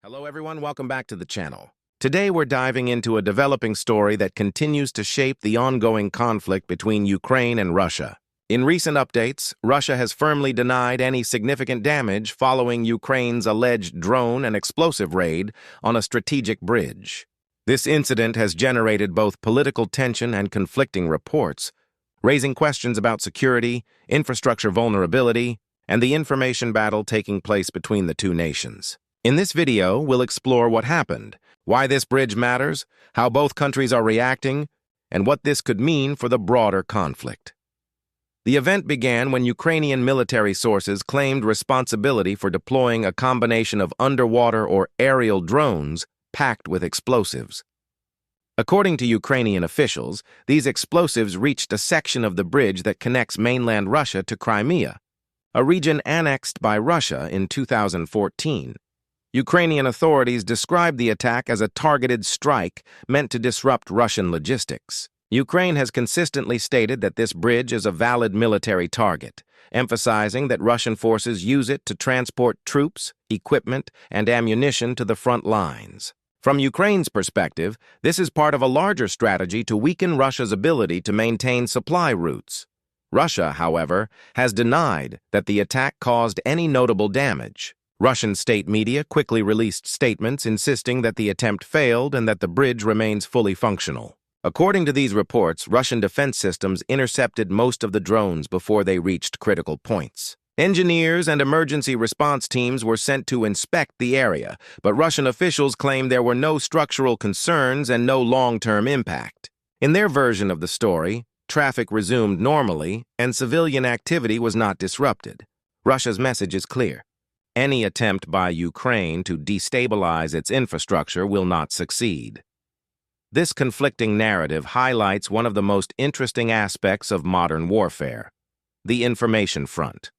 Hello everyone, welcome back to the channel. Today we're diving into a developing story that continues to shape the ongoing conflict between Ukraine and Russia. In recent updates, Russia has firmly denied any significant damage following Ukraine's alleged drone and explosive raid on a strategic bridge. This incident has generated both political tension and conflicting reports, raising questions about security, infrastructure vulnerability, and the information battle taking place between the two nations. In this video, we'll explore what happened, why this bridge matters, how both countries are reacting, and what this could mean for the broader conflict. The event began when Ukrainian military sources claimed responsibility for deploying a combination of underwater or aerial drones packed with explosives. According to Ukrainian officials, these explosives reached a section of the bridge that connects mainland Russia to Crimea, a region annexed by Russia in 2014. Ukrainian authorities described the attack as a targeted strike meant to disrupt Russian logistics. Ukraine has consistently stated that this bridge is a valid military target, emphasizing that Russian forces use it to transport troops, equipment, and ammunition to the front lines. From Ukraine's perspective, this is part of a larger strategy to weaken Russia's ability to maintain supply routes. Russia, however, has denied that the attack caused any notable damage. Russian state media quickly released statements insisting that the attempt failed and that the bridge remains fully functional. According to these reports, Russian defense systems intercepted most of the drones before they reached critical points. Engineers and emergency response teams were sent to inspect the area, but Russian officials claimed there were no structural concerns and no long-term impact. In their version of the story, traffic resumed normally and civilian activity was not disrupted. Russia's message is clear. Any attempt by Ukraine to destabilize its infrastructure will not succeed. This conflicting narrative highlights one of the most interesting aspects of modern warfare, the information front.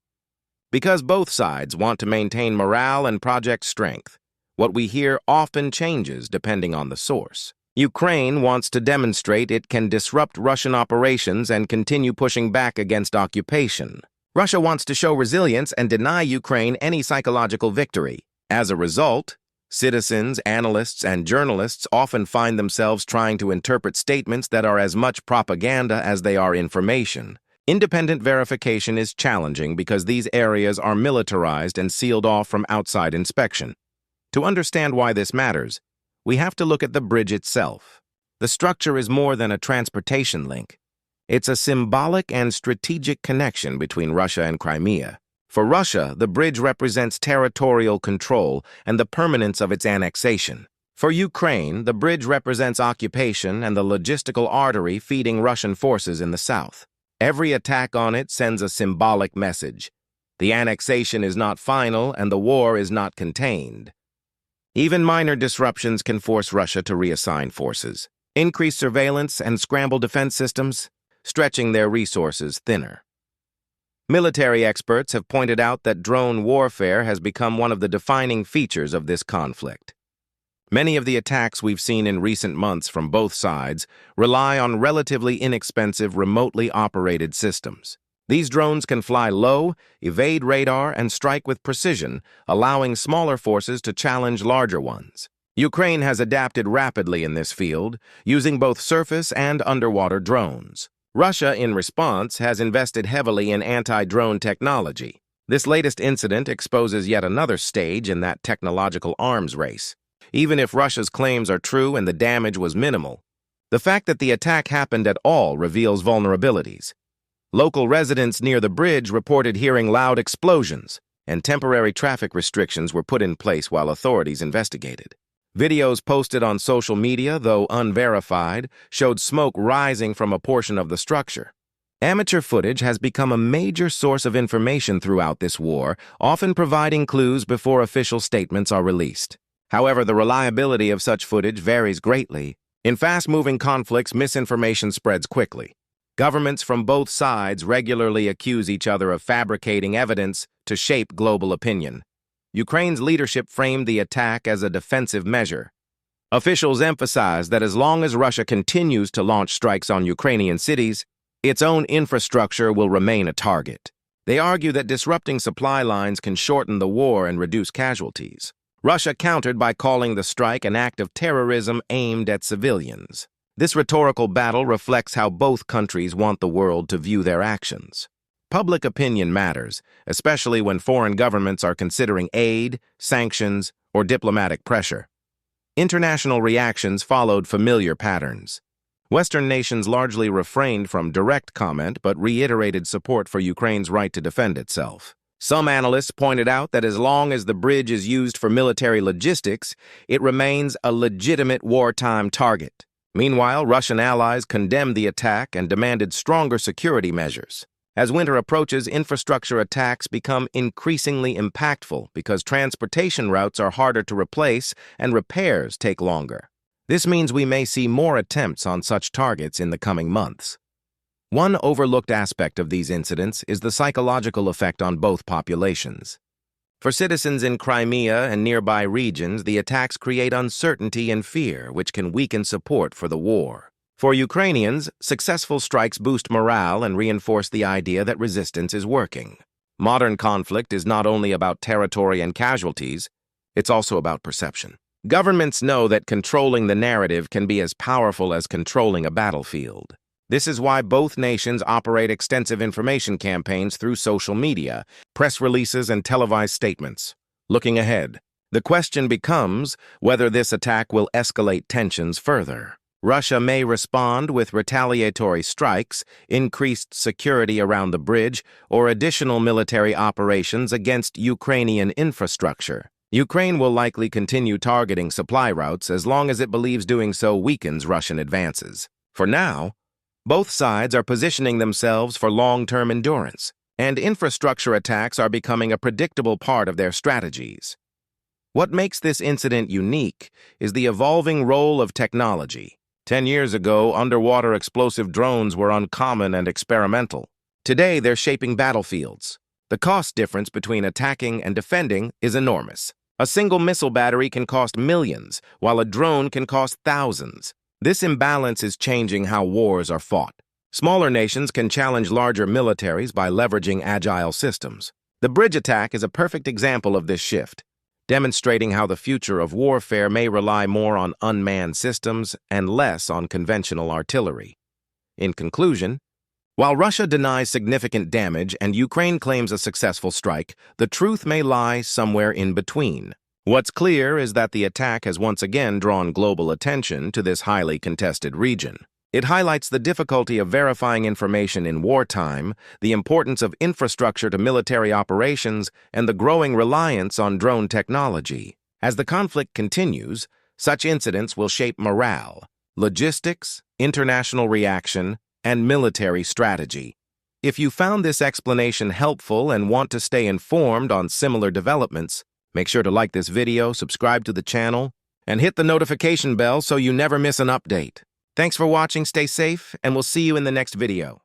Because both sides want to maintain morale and project strength, what we hear often changes depending on the source. Ukraine wants to demonstrate it can disrupt Russian operations and continue pushing back against occupation. Russia wants to show resilience and deny Ukraine any psychological victory. As a result, citizens, analysts, and journalists often find themselves trying to interpret statements that are as much propaganda as they are information. Independent verification is challenging because these areas are militarized and sealed off from outside inspection. To understand why this matters, we have to look at the bridge itself. The structure is more than a transportation link. It's a symbolic and strategic connection between Russia and Crimea. For Russia, the bridge represents territorial control and the permanence of its annexation. For Ukraine, the bridge represents occupation and the logistical artery feeding Russian forces in the south. Every attack on it sends a symbolic message. The annexation is not final and the war is not contained. Even minor disruptions can force Russia to reassign forces, increase surveillance, and scramble defense systems, stretching their resources thinner. Military experts have pointed out that drone warfare has become one of the defining features of this conflict. Many of the attacks we've seen in recent months from both sides rely on relatively inexpensive, remotely operated systems. These drones can fly low, evade radar, and strike with precision, allowing smaller forces to challenge larger ones. Ukraine has adapted rapidly in this field, using both surface and underwater drones. Russia, in response, has invested heavily in anti-drone technology. This latest incident exposes yet another stage in that technological arms race. Even if Russia's claims are true and the damage was minimal, the fact that the attack happened at all reveals vulnerabilities. Local residents near the bridge reported hearing loud explosions, and temporary traffic restrictions were put in place while authorities investigated. Videos posted on social media, though unverified, showed smoke rising from a portion of the structure. Amateur footage has become a major source of information throughout this war, often providing clues before official statements are released. However, the reliability of such footage varies greatly. In fast-moving conflicts, misinformation spreads quickly. Governments from both sides regularly accuse each other of fabricating evidence to shape global opinion. Ukraine's leadership framed the attack as a defensive measure. Officials emphasize that as long as Russia continues to launch strikes on Ukrainian cities, its own infrastructure will remain a target. They argue that disrupting supply lines can shorten the war and reduce casualties. Russia countered by calling the strike an act of terrorism aimed at civilians. This rhetorical battle reflects how both countries want the world to view their actions. Public opinion matters, especially when foreign governments are considering aid, sanctions, or diplomatic pressure. International reactions followed familiar patterns. Western nations largely refrained from direct comment but reiterated support for Ukraine's right to defend itself. Some analysts pointed out that as long as the bridge is used for military logistics, it remains a legitimate wartime target. Meanwhile, Russian allies condemned the attack and demanded stronger security measures. As winter approaches, infrastructure attacks become increasingly impactful because transportation routes are harder to replace and repairs take longer. This means we may see more attempts on such targets in the coming months. One overlooked aspect of these incidents is the psychological effect on both populations. For citizens in Crimea and nearby regions, the attacks create uncertainty and fear, which can weaken support for the war. For Ukrainians, successful strikes boost morale and reinforce the idea that resistance is working. Modern conflict is not only about territory and casualties, it's also about perception. Governments know that controlling the narrative can be as powerful as controlling a battlefield. This is why both nations operate extensive information campaigns through social media, press releases, and televised statements. Looking ahead, the question becomes whether this attack will escalate tensions further. Russia may respond with retaliatory strikes, increased security around the bridge, or additional military operations against Ukrainian infrastructure. Ukraine will likely continue targeting supply routes as long as it believes doing so weakens Russian advances. For now, both sides are positioning themselves for long-term endurance, and infrastructure attacks are becoming a predictable part of their strategies. What makes this incident unique is the evolving role of technology. 10 years ago, underwater explosive drones were uncommon and experimental. Today, they're shaping battlefields. The cost difference between attacking and defending is enormous. A single missile battery can cost millions, while a drone can cost thousands. This imbalance is changing how wars are fought. Smaller nations can challenge larger militaries by leveraging agile systems. The bridge attack is a perfect example of this shift, demonstrating how the future of warfare may rely more on unmanned systems and less on conventional artillery. In conclusion, while Russia denies significant damage and Ukraine claims a successful strike, the truth may lie somewhere in between. What's clear is that the attack has once again drawn global attention to this highly contested region. It highlights the difficulty of verifying information in wartime, the importance of infrastructure to military operations, and the growing reliance on drone technology. As the conflict continues, such incidents will shape morale, logistics, international reaction, and military strategy. If you found this explanation helpful and want to stay informed on similar developments, make sure to like this video, subscribe to the channel, and hit the notification bell so you never miss an update. Thanks for watching, stay safe, and we'll see you in the next video.